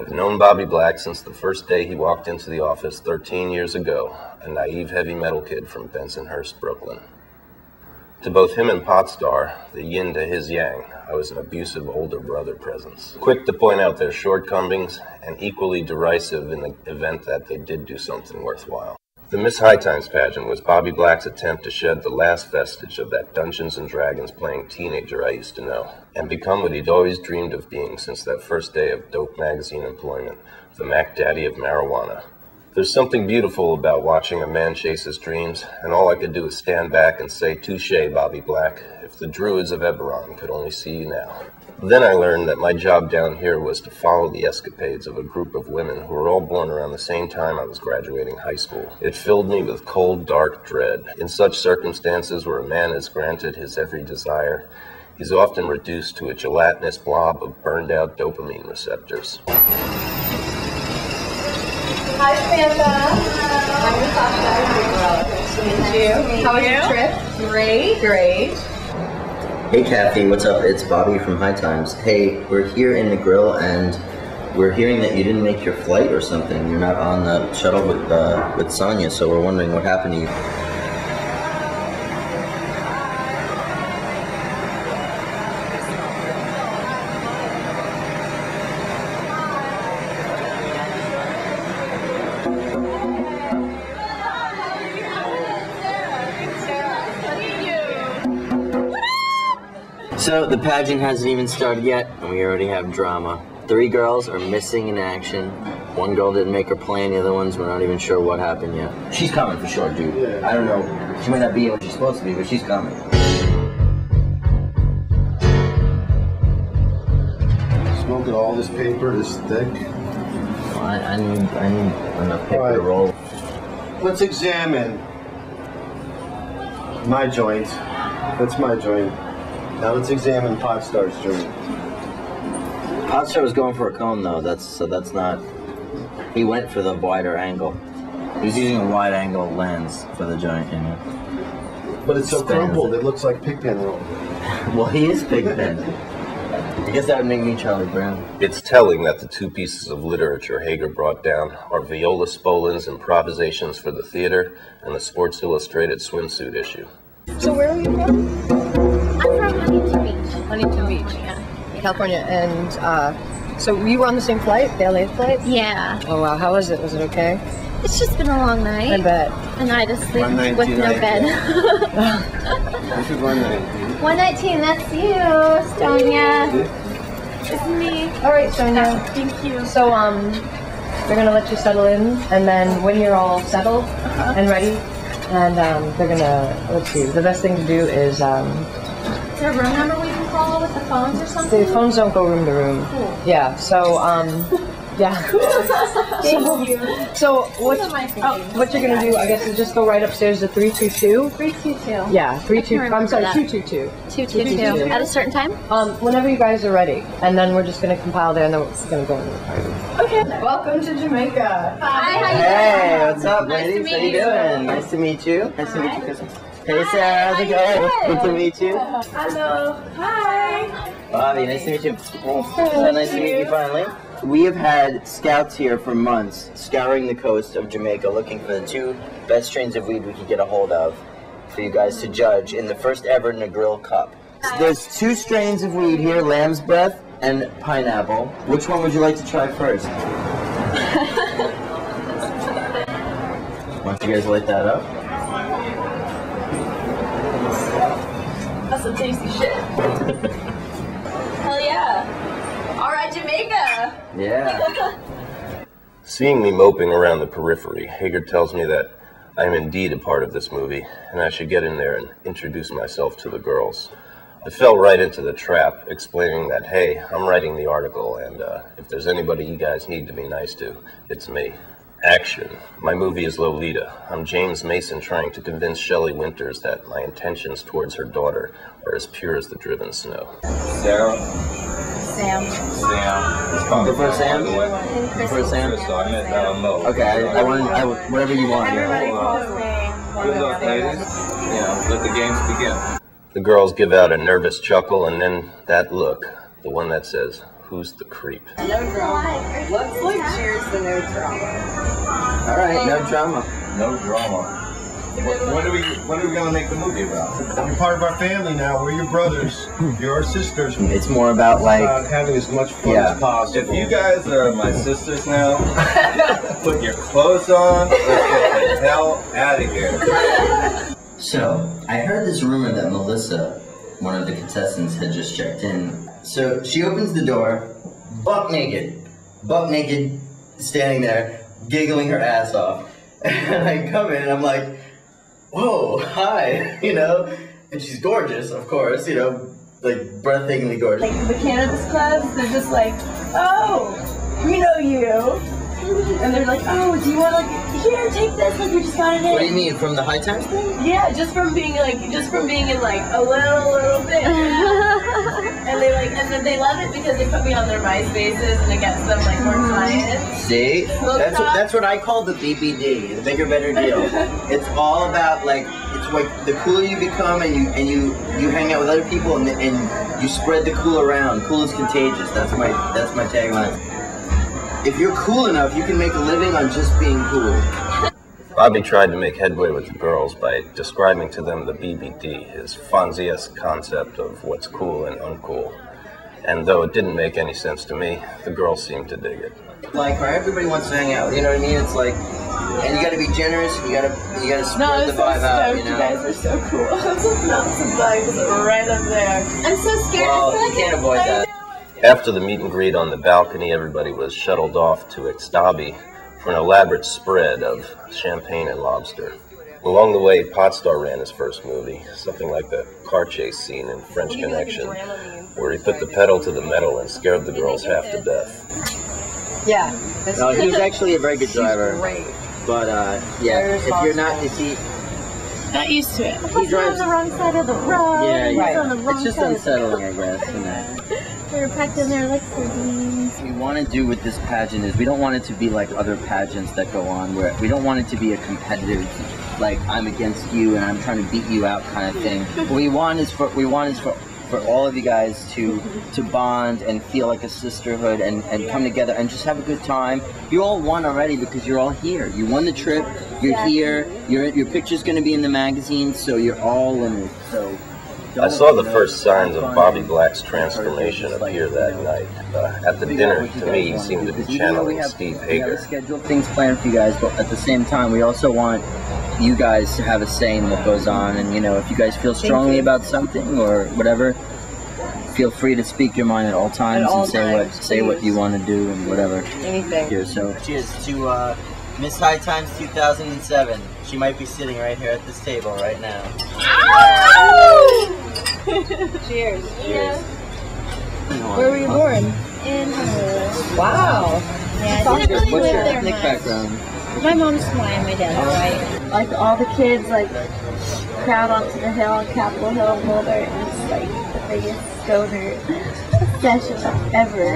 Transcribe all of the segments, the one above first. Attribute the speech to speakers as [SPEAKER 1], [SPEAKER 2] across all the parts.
[SPEAKER 1] I've known Bobby Black since the first day he walked into the office 13 years ago, a naive heavy metal kid from Bensonhurst, Brooklyn. To both him and Potstar, the yin to his yang, I was an abusive older brother presence, quick to point out their shortcomings and equally derisive in the event that they did do something worthwhile. The Miss High Times pageant was Bobby Black's attempt to shed the last vestige of that Dungeons and Dragons playing teenager I used to know, and become what he'd always dreamed of being since that first day of Dope magazine employment, the Mac Daddy of marijuana. There's something beautiful about watching a man chase his dreams, and all I could do is stand back and say, "Touché, Bobby Black, if the Druids of Eberron could only see you now." Then I learned that my job down here was to follow the escapades of a group of women who were all born around the same time I was graduating high school. It filled me with cold, dark dread. In such circumstances where a man is granted his every desire, he's often reduced to a gelatinous blob of burned-out dopamine receptors.
[SPEAKER 2] Hi, Samantha. I'm Natasha. Nice to meet you. How was your trip? Great. Great.
[SPEAKER 3] Hey Kathy, what's up? It's Bobby from High Times. Hey, we're here in Negril and we're hearing that you didn't make your flight or something. You're not on the shuttle with Sonia, so we're wondering what happened to you. So the pageant hasn't even started yet, and we already have drama. 3 girls are missing in action. 1 girl didn't make her plan, the other ones we're not even sure what happened yet. She's coming for sure, dude. Yeah. I don't know. She might not be what she's supposed to be, but she's coming.
[SPEAKER 4] Smoking all this paper this thick.
[SPEAKER 3] Well, I need enough paper to roll.
[SPEAKER 4] Let's examine my joint. That's my joint. Now let's examine Potstar's joint.
[SPEAKER 3] Potstar was going for a cone though, that's not... He went for the wider angle. He was using a wide angle lens for the joint, you know.
[SPEAKER 4] But it's so crumpled, it looks like Pigpen roll.
[SPEAKER 3] Well, he is Pigpen. I guess that would make me Charlie Brown.
[SPEAKER 1] It's telling that the 2 pieces of literature Hager brought down are Viola Spolin's Improvisations for the Theater and the Sports Illustrated swimsuit issue.
[SPEAKER 2] So where are you from?
[SPEAKER 5] I'm from Huntington Beach.
[SPEAKER 2] Huntington Beach.
[SPEAKER 5] Yeah.
[SPEAKER 2] California. And so you were on the same flight, the LA flight?
[SPEAKER 5] Yeah.
[SPEAKER 2] Oh wow, how was it? Was it okay?
[SPEAKER 5] It's just been a long night.
[SPEAKER 2] I bet.
[SPEAKER 5] A night of sleep with no bed.
[SPEAKER 4] This is 119.
[SPEAKER 5] 119, that's you, Sonia. It's me.
[SPEAKER 2] All right, Sonia.
[SPEAKER 5] Thank you.
[SPEAKER 2] So they're gonna let you settle in, and then when you're all settled and ready, and they're gonna, let's see, the best thing to do is
[SPEAKER 5] Is there a room number we can call with the phones or something?
[SPEAKER 2] the phones don't go room to room.
[SPEAKER 5] Cool.
[SPEAKER 2] Yeah, so yeah.
[SPEAKER 5] Thank you.
[SPEAKER 2] So what you're gonna do, I guess, is just go right upstairs to 322.
[SPEAKER 5] 322.
[SPEAKER 2] Yeah, 322. I'm sorry,
[SPEAKER 5] that.
[SPEAKER 2] 222.
[SPEAKER 5] 222. At a certain time?
[SPEAKER 2] Whenever you guys are ready, and then we're just gonna compile there, and then we're gonna go in the party.
[SPEAKER 5] Okay.
[SPEAKER 2] Welcome to Jamaica.
[SPEAKER 5] Hi, how you doing?
[SPEAKER 3] Hey, what's up,
[SPEAKER 5] Nice to
[SPEAKER 3] ladies?
[SPEAKER 5] meet
[SPEAKER 3] How you
[SPEAKER 5] you.
[SPEAKER 3] doing? Nice to meet you. Nice to meet you, Kristen. Hey, Sarah, how's it going? Good to meet you.
[SPEAKER 5] Hello. Hi.
[SPEAKER 3] Bobby, nice to meet you. So nice to meet you finally. We have had scouts here for months, scouring the coast of Jamaica, looking for the 2 best strains of weed we could get a hold of for you guys to judge in the first ever Negril Cup. There's 2 strains of weed here, lamb's breath and pineapple. Which one would you like to try first? Why don't you guys light that up?
[SPEAKER 5] That's some tasty shit. Hell yeah. All right, Jamaica.
[SPEAKER 3] Yeah.
[SPEAKER 1] Seeing me moping around the periphery, Hager tells me that I am indeed a part of this movie, and I should get in there and introduce myself to the girls. I fell right into the trap, explaining that, hey, I'm writing the article, and if there's anybody you guys need to be nice to, it's me. Action. My movie is Lolita. I'm James Mason trying to convince Shelley Winters that my intentions towards her daughter are as pure as the driven snow.
[SPEAKER 6] Sarah?
[SPEAKER 5] Sam.
[SPEAKER 6] Sam.
[SPEAKER 3] Prefer Sam? Prefer Sam?
[SPEAKER 6] I meant Mo.
[SPEAKER 3] Okay, I want whatever you want.
[SPEAKER 6] Good luck, ladies. Let the games begin.
[SPEAKER 1] The girls give out a nervous chuckle, and then that look, the one that says, who's the creep.
[SPEAKER 2] No drama. Let's like cheers to no drama.
[SPEAKER 3] All right, no drama.
[SPEAKER 6] No drama. When are we gonna make the movie about?
[SPEAKER 4] You're part of our family now. We're your brothers. You're our sisters.
[SPEAKER 3] It's more about like
[SPEAKER 4] Having as much fun as possible.
[SPEAKER 6] If you guys are my sisters now, put your clothes on. Let's get the hell out of here.
[SPEAKER 3] So, I heard this rumor that Melissa, one of the contestants, had just checked in. So, she opens the door, buck naked, standing there, giggling her ass off. And I come in and I'm like, whoa, hi, you know? And she's gorgeous, of course, you know, like breathtakingly gorgeous.
[SPEAKER 2] Like the cannabis clubs, they're just like, oh, we know you. And they're like, oh, do you want like, here, take this, like we just got it in.
[SPEAKER 3] What do you mean, from the high times thing?
[SPEAKER 2] Yeah, just from being in like a little bit. And then they love it because they put me on their MySpaces and it gets them like more clients.
[SPEAKER 3] See? That's what I call the BBD, the bigger, better deal. It's all about like, it's like the cooler you become and you hang out with other people and you spread the cool around. Cool is contagious. That's my tagline. If you're cool enough, you can make a living on just being cool.
[SPEAKER 1] Bobby tried to make headway with the girls by describing to them the BBD, his Fonzie-esque concept of what's cool and uncool. And though it didn't make any sense to me, the girls seemed to dig it.
[SPEAKER 3] Like, everybody wants to hang out, you know what I mean? It's like, and you gotta be generous, you gotta spread the vibe out, you know?
[SPEAKER 2] You guys are so cool. I'm so nuts and bugs right up there.
[SPEAKER 5] I'm so scared.
[SPEAKER 3] Well,
[SPEAKER 5] I feel
[SPEAKER 3] you
[SPEAKER 5] like
[SPEAKER 3] can't avoid that.
[SPEAKER 1] After the meet and greet on the balcony, everybody was shuttled off to Ixtabi for an elaborate spread of champagne and lobster. Along the way, Potstar ran his first movie, something like the car chase scene in French Connection, where he put the pedal to the metal and scared the girls half to death.
[SPEAKER 2] Yeah.
[SPEAKER 3] No, he was actually a very good driver.
[SPEAKER 2] Great.
[SPEAKER 3] But, yeah, if you're not,
[SPEAKER 5] not used to it.
[SPEAKER 3] he drives
[SPEAKER 5] on the wrong side of the road.
[SPEAKER 3] Yeah,
[SPEAKER 2] Right.
[SPEAKER 5] On the wrong
[SPEAKER 3] it's just
[SPEAKER 5] side
[SPEAKER 3] unsettling, I guess, you know.
[SPEAKER 5] They're practicing their licks for beans.
[SPEAKER 3] What we want to do with this pageant is we don't want it to be like other pageants that go on where we don't want it to be a competitive, like I'm against you and I'm trying to beat you out kind of thing. What we want is for all of you guys to bond and feel like a sisterhood and come together and just have a good time. You all won already because you're all here. You won the trip. You're here. Your picture's going to be in the magazine, so you're all winners. So.
[SPEAKER 1] I saw the first signs of Bobby Black's transformation appear that night. At the dinner, to me, he seemed to be channeling Steve Hager.
[SPEAKER 3] We have scheduled things planned for you guys, but at the same time, we also want you guys to have a say in what goes on. And, you know, if you guys feel strongly about something or whatever, feel free to speak your mind at all times and say what you want to do and whatever.
[SPEAKER 2] Anything.
[SPEAKER 3] Here, so cheers to Miss High Times 2007. She might be sitting right here at this table right now.
[SPEAKER 2] Cheers.
[SPEAKER 5] Yeah.
[SPEAKER 2] Where were you born?
[SPEAKER 5] In Honolulu.
[SPEAKER 2] Wow.
[SPEAKER 5] Yeah, I didn't really
[SPEAKER 3] What's
[SPEAKER 5] live
[SPEAKER 3] your
[SPEAKER 5] there
[SPEAKER 3] ethnic
[SPEAKER 5] much.
[SPEAKER 3] background?
[SPEAKER 5] My mom's Hawaiian, my dad's white. Like all the kids like crowd onto the hill on Capitol Hill in Boulder, and it's like the biggest stoner session ever.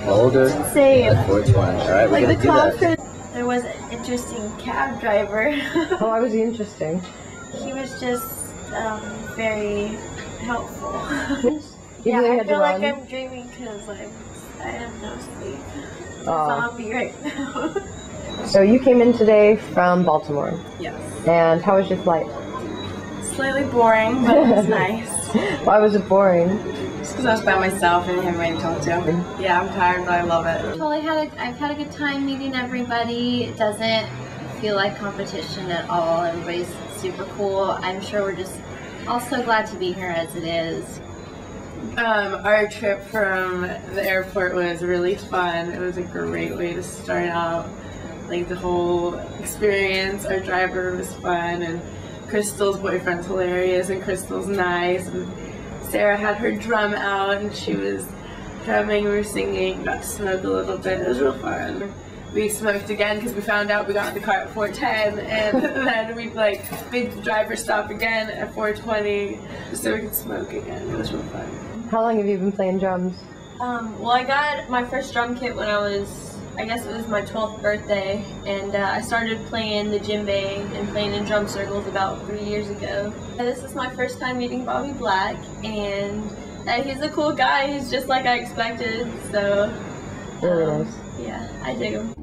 [SPEAKER 3] Boulder.
[SPEAKER 5] Insane.
[SPEAKER 3] 420. All right, we're
[SPEAKER 5] Like the
[SPEAKER 3] gonna do that.
[SPEAKER 5] conference, there was an interesting cab driver.
[SPEAKER 2] Oh, I was interesting.
[SPEAKER 5] He was just very helpful.
[SPEAKER 2] Even though you
[SPEAKER 5] I
[SPEAKER 2] had to
[SPEAKER 5] feel like
[SPEAKER 2] run?
[SPEAKER 5] I'm dreaming because I have no sleep.
[SPEAKER 2] Aw.
[SPEAKER 5] Zombie right now.
[SPEAKER 2] So you came in today from Baltimore.
[SPEAKER 5] Yes.
[SPEAKER 2] And how was your flight?
[SPEAKER 5] Slightly boring, but it was nice.
[SPEAKER 2] Why was it boring?
[SPEAKER 5] Just because I was by myself and didn't have anybody to talk to. Yeah, I'm tired, but I love it.
[SPEAKER 7] I've had a good time meeting everybody. It doesn't feel like competition at all. Everybody's super cool. I'm sure we're just all so glad to be here as it is.
[SPEAKER 8] Our trip from the airport was really fun. It was a great way to start out, like the whole experience. Our driver was fun, and Crystal's boyfriend's hilarious, and Crystal's nice, and Sarah had her drum out, and she was drumming, we were singing, got to smoke a little bit. It was real fun. We smoked again because we found out we got in the car at 4:10, and then we made the driver stop again at 4:20 so we could smoke again. It was real fun.
[SPEAKER 2] How long have you been playing drums?
[SPEAKER 7] Well, I got my first drum kit when I guess it was my 12th birthday, and I started playing the djembe and playing in drum circles about 3 years ago. This is my first time meeting Bobby Black, and
[SPEAKER 2] he's a cool guy. He's just like I expected. So,
[SPEAKER 9] Really nice.
[SPEAKER 2] yeah, I dig him.